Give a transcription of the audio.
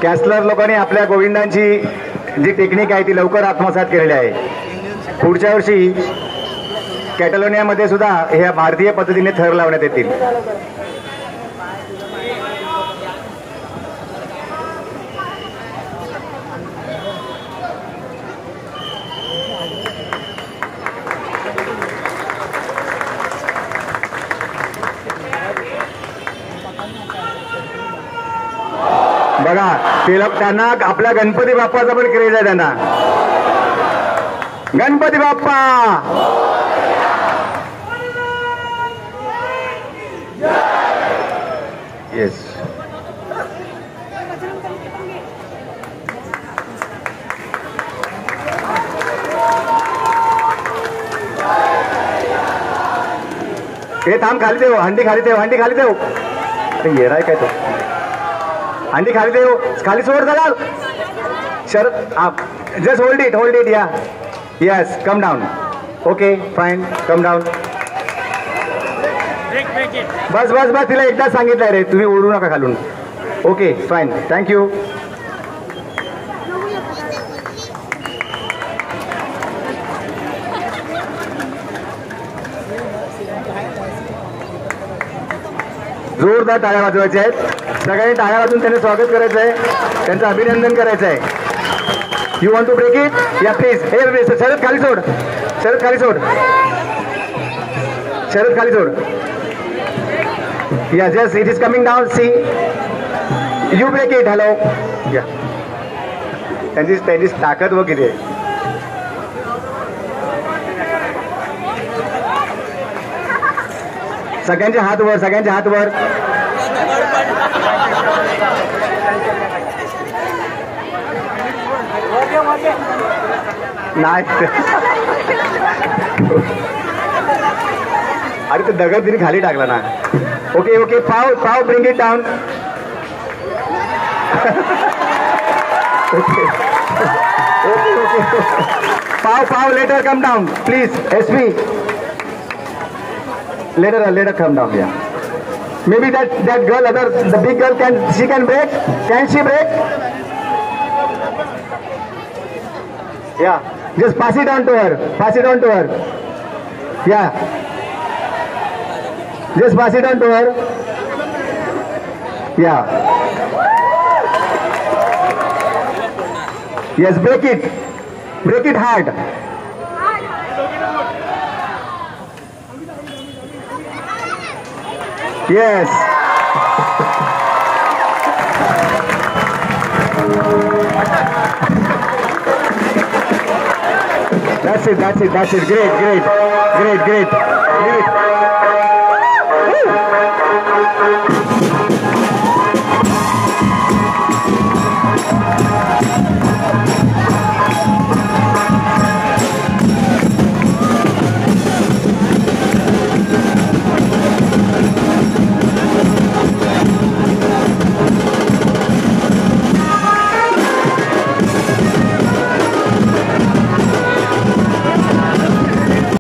कॅस्लर लोकांनी आपल्या गोविंदांची जी टेक्निक आहे ती लवकर आत्मसात केलेली आहे. पुढच्या वर्षी कॅटलोनियामध्ये सुद्धा ह्या भारतीय पद्धतीने थर लावण्यात येतील. बघा ते लोक त्यांना आपल्या गणपती बाप्पाचा पण क्रेज आहे. त्यांना गणपती बाप्पा येस. हे थांब खाली देऊ. हंडी खाली देऊ. हंडी खाली देऊ. येराय काय तो. हंडी खाली देऊ. खाली सोड जरा. शरद जस्ट होल्ड इट या. Yes come down. Okay fine come down. बस बस बस तिला एकदा सांगितलंय रे तुम्ही ओढू नका खालून. Okay fine thank you. जोरदार टाळ्या वाजवायच्या आहेत. सगळ्यांनी टाळ्या वाजवून त्यांचं स्वागत करायचं आहे. त्यांचं अभिनंदन करायचं आहे. You want to break it या प्लीज. हे शरद खाली सोड. शरद खाली सोड. शरद खाली सोड. या just it is coming down. See you break it. Hello या. त्यांची ताकद व किती आहे. सगळ्यांचे हात वर. सगळ्यांचे हात वर. नाही अरे ते दगड तिने खाली टाकला ना. ओके ओके पाव पाव bring it down. Okay okay okay पाव पाव later come down please. SP later come down. Yeah, maybe that girl, the big girl, she can break. Can she break? Yeah, just pass it on to her. Pass it on to her. Yeah, just pass it on to her. Yeah, yes, break it hard. Yes. That's it. Great. Leave it.